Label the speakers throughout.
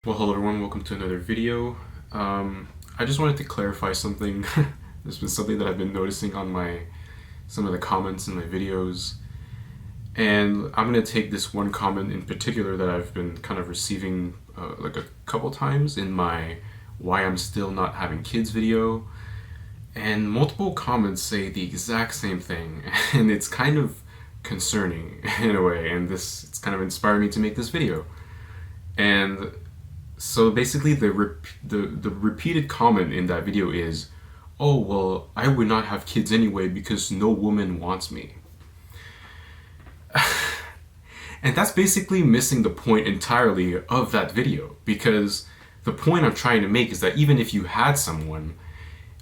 Speaker 1: Well, hello everyone, welcome to another video. I just wanted to clarify something. There's been something that I've been noticing on some of the comments in my videos. And I'm going to take this one comment in particular that I've been kind of receiving like a couple times in my why I'm still not having kids video. And multiple comments say the exact same thing. And it's kind of concerning in a way. And it's kind of inspired me to make this video. And so basically, the repeated comment in that video is, "Oh well, I would not have kids anyway because no woman wants me." And that's basically missing the point entirely of that video, because the point I'm trying to make is that even if you had someone,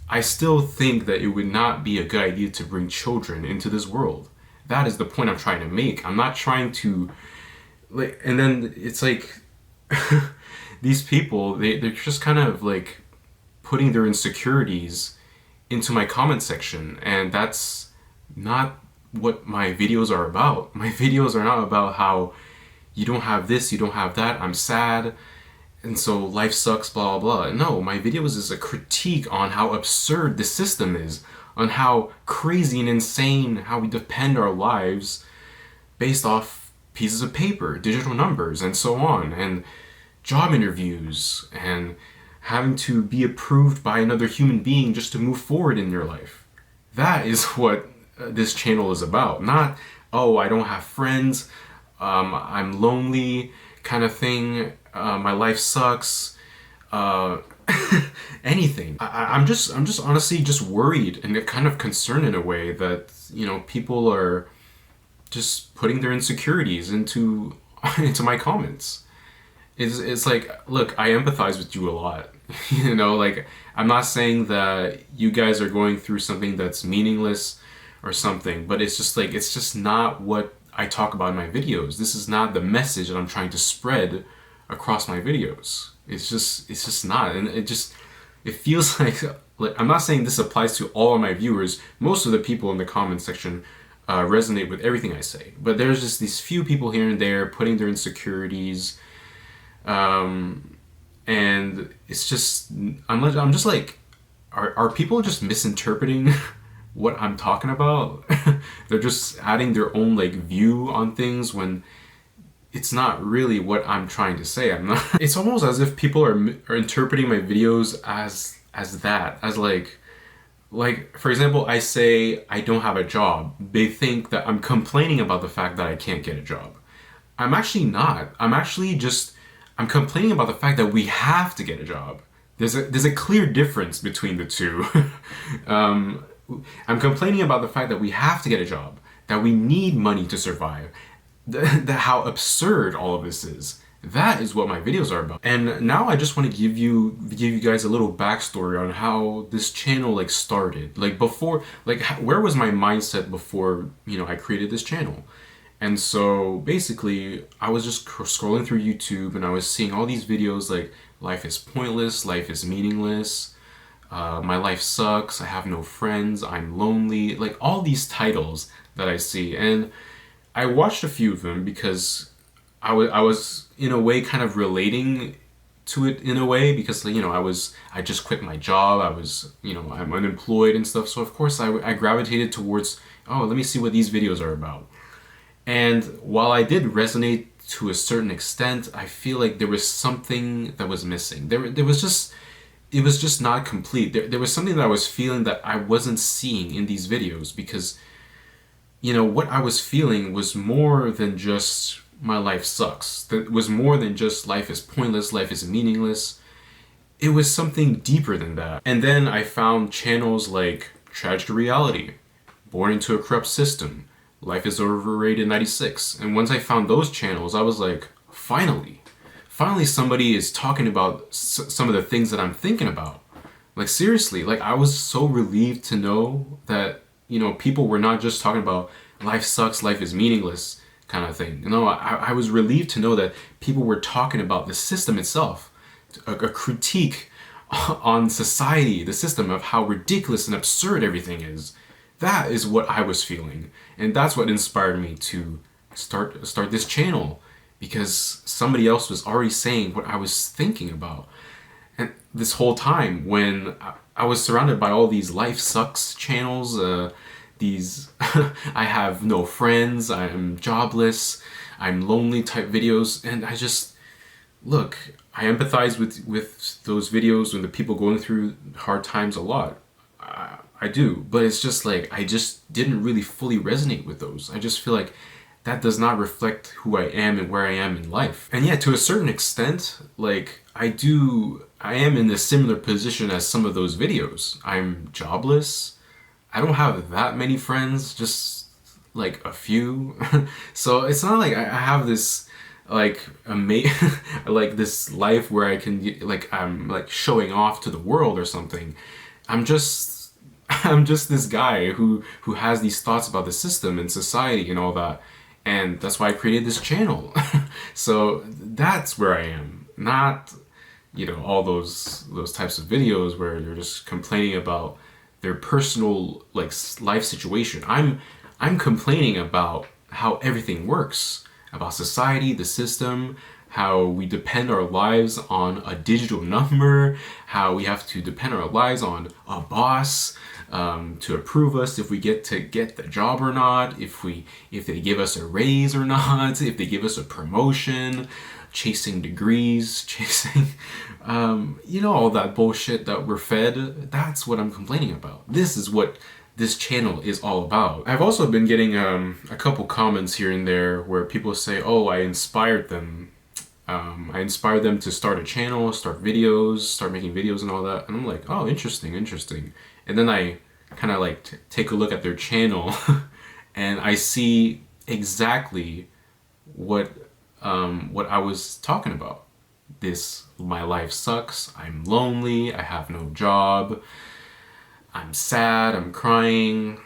Speaker 1: I still think that it would not be a good idea to bring children into this world. That is the point I'm trying to make. I'm not trying to and then it's like these people, they're just kind of like putting their insecurities into my comment section, and that's not what my videos are about. My videos are not about how you don't have this, you don't have that, I'm sad, and so life sucks, blah blah blah. No, my videos is a critique on how absurd the system is, on how crazy and insane how we depend our lives based off pieces of paper, digital numbers, and so on, and job interviews, and having to be approved by another human being just to move forward in your life. That is what this channel is about. Not, oh, I don't have friends, I'm lonely, kind of thing, my life sucks, anything. I'm just honestly just worried and kind of concerned in a way that, people are just putting their insecurities into my comments. It's like, look, I empathize with you a lot. Like, I'm not saying that you guys are going through something that's meaningless or something, but it's just like, it's just not what I talk about in my videos. This is not the message that I'm trying to spread across my videos. It's just not. And it feels like I'm not saying this applies to all of my viewers. Most of the people in the comment section resonate with everything I say, but there's just these few people here and there putting their insecurities. And it's just, I'm just like, are people just misinterpreting what I'm talking about? They're just adding their own like view on things when it's not really what I'm trying to say. I'm not. It's almost as if people are interpreting my videos as like, for example, I say I don't have a job. They think that I'm complaining about the fact that I can't get a job. I'm actually not. I'm complaining about the fact that we have to get a job. There's a clear difference between the two. I'm complaining about the fact that we have to get a job, that we need money to survive, how absurd all of this is. That is what my videos are about. And now I just want to give you guys a little backstory on how this channel like started. Like before, like where was my mindset before, I created this channel? And so basically, I was just scrolling through YouTube and I was seeing all these videos like, life is pointless, life is meaningless, my life sucks, I have no friends, I'm lonely, like all these titles that I see. And I watched a few of them because I was in a way kind of relating to it in a way, because I just quit my job, I'm unemployed and stuff. So of course I gravitated towards, oh, let me see what these videos are about. And while I did resonate to a certain extent, I feel like there was something that was missing. It was just not complete. There was something that I was feeling that I wasn't seeing in these videos, because, what I was feeling was more than just my life sucks. That was more than just life is pointless, life is meaningless. It was something deeper than that. And then I found channels like Tragic Reality, Born into a Corrupt System, Life is Overrated 96. And once I found those channels, I was like, finally somebody is talking about some of the things that I'm thinking about. Like seriously, like I was so relieved to know that, people were not just talking about life sucks, life is meaningless kind of thing. I was relieved to know that people were talking about the system itself, a critique on society, the system, of how ridiculous and absurd everything is. That is what I was feeling, and that's what inspired me to start this channel. because somebody else was already saying what I was thinking about. And this whole time, when I was surrounded by all these life sucks channels, these I have no friends, I'm jobless, I'm lonely type videos, and I just look, I empathize with those videos when the people going through hard times a lot. I do, but it's just like I just didn't really fully resonate with those. I just feel like that does not reflect who I am and where I am in life. And yeah, to a certain extent, like I am in a similar position as some of those videos. I'm jobless. I don't have that many friends, just like a few. So it's not like I have this like like this life where I can like I'm like showing off to the world or something. I'm just I'm just this guy who has these thoughts about the system and society and all that. And that's why I created this channel. So that's where I am. Not, all those types of videos where they're just complaining about their personal like life situation. I'm complaining about how everything works, about society, the system, how we depend our lives on a digital number, how we have to depend our lives on a boss to approve us if we get the job or not, if they give us a raise or not, if they give us a promotion, chasing degrees, chasing all that bullshit that we're fed. That's what I'm complaining about. This is what this channel is all about. I've also been getting a couple comments here and there where people say, oh, I inspired them to start a channel, start videos, start making videos and all that. And I'm like, oh, interesting. And then I kind of like take a look at their channel and I see exactly what I was talking about. My life sucks, I'm lonely, I have no job, I'm sad, I'm crying.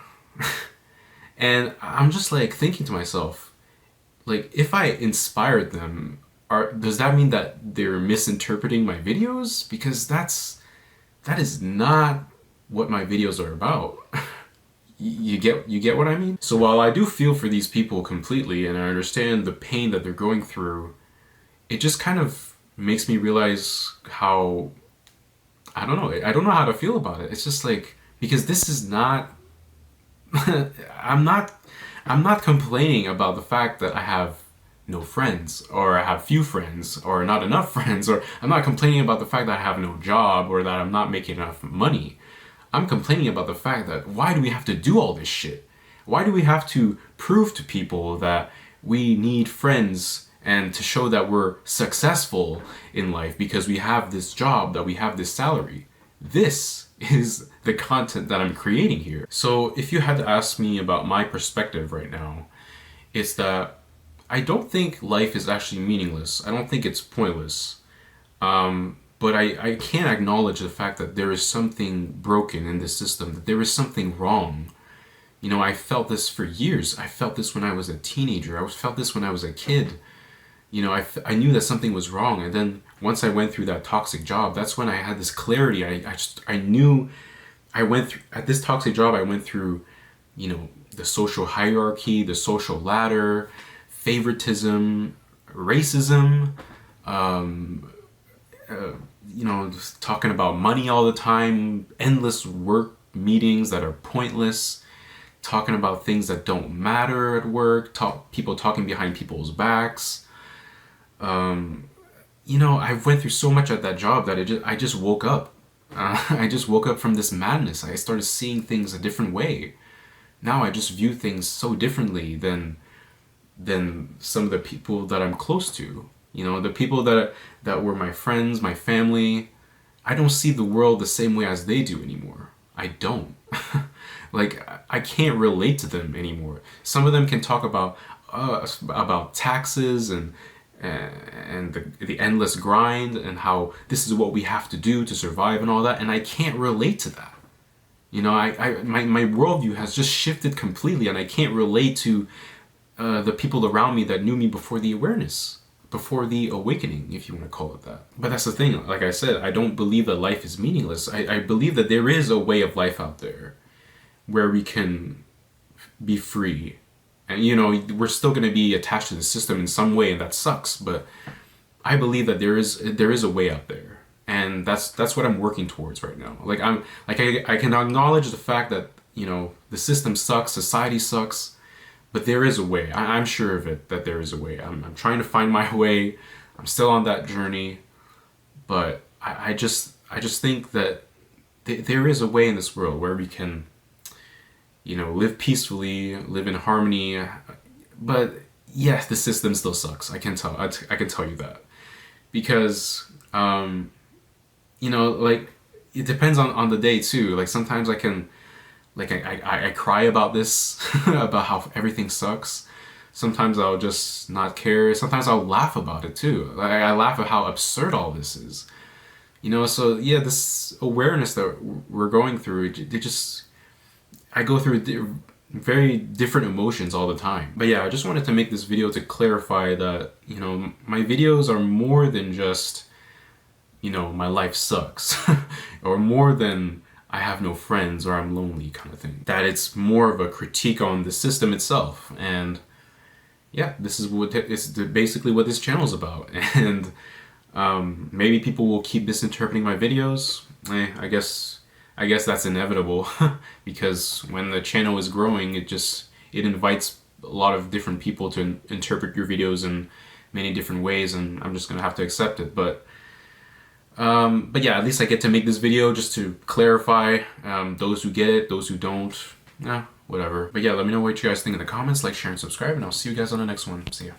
Speaker 1: And I'm just like thinking to myself, like, if I inspired them, does that mean that they're misinterpreting my videos? Because that is not what my videos are about. You get what I mean? So while I do feel for these people completely and I understand the pain that they're going through, it just kind of makes me realize how I don't know how to feel about it. It's just like, because this is not I'm not complaining about the fact that I have no friends, or I have few friends, or not enough friends, or I'm not complaining about the fact that I have no job or that I'm not making enough money. I'm complaining about the fact that why do we have to do all this shit? Why do we have to prove to people that we need friends and to show that we're successful in life because we have this job, that we have this salary? This is the content that I'm creating here. So if you had to ask me about my perspective right now, it's that I don't think life is actually meaningless. I don't think it's pointless. But I can't acknowledge the fact that there is something broken in this system, that there is something wrong. I felt this for years. I felt this when I was a teenager. I felt this when I was a kid. I knew that something was wrong. And then once I went through that toxic job, that's when I had this clarity. I knew I went through, at this toxic job, I went through, the social hierarchy, the social ladder, favoritism, racism, just talking about money all the time, endless work meetings that are pointless, talking about things that don't matter at work, people talking behind people's backs. I went through so much at that job that I just woke up. I just woke up from this madness. I started seeing things a different way. Now I just view things so differently than some of the people that I'm close to. The people that were my friends, my family. I don't see the world the same way as they do anymore. I don't. Like, I can't relate to them anymore. Some of them can talk about taxes and the endless grind and how this is what we have to do to survive and all that, and I can't relate to that. My worldview has just shifted completely, and I can't relate to the people around me that knew me before the awareness, before the awakening, if you want to call it that. But that's the thing, like I said, I don't believe that life is meaningless. I believe that there is a way of life out there where we can be free And you know, we're still going to be attached to the system in some way, and that sucks. But I believe that there is a way out there, and that's what I'm working towards right now. Like I can acknowledge the fact that, you know, the system sucks, society sucks, but there is a way. I'm sure of it, that there is a way. I'm trying to find my way. I'm still on that journey, but I just think that there is a way in this world where we can, you know, live peacefully, live in harmony. But yes, the system still sucks. I can tell you that, because you know, like, it depends on the day too. Like sometimes I can, like, I cry about this about how everything sucks. Sometimes I'll just not care. Sometimes I'll laugh about it too. Like, I laugh at how absurd all this is. You know, so yeah, this awareness that we're going through, it just, I go through very different emotions all the time. But yeah, I just wanted to make this video to clarify that, you know, my videos are more than just, you know, my life sucks, or more than I have no friends or I'm lonely kind of thing. That it's more of a critique on the system itself. And yeah, this is what it's basically what this channel is about. And maybe people will keep misinterpreting my videos. I guess that's inevitable, because when the channel is growing, it invites a lot of different people to interpret your videos in many different ways, and I'm just gonna have to accept it. But yeah, at least I get to make this video just to clarify, those who get it, those who don't, whatever. But yeah, let me know what you guys think in the comments, like, share, and subscribe, and I'll see you guys on the next one. See ya.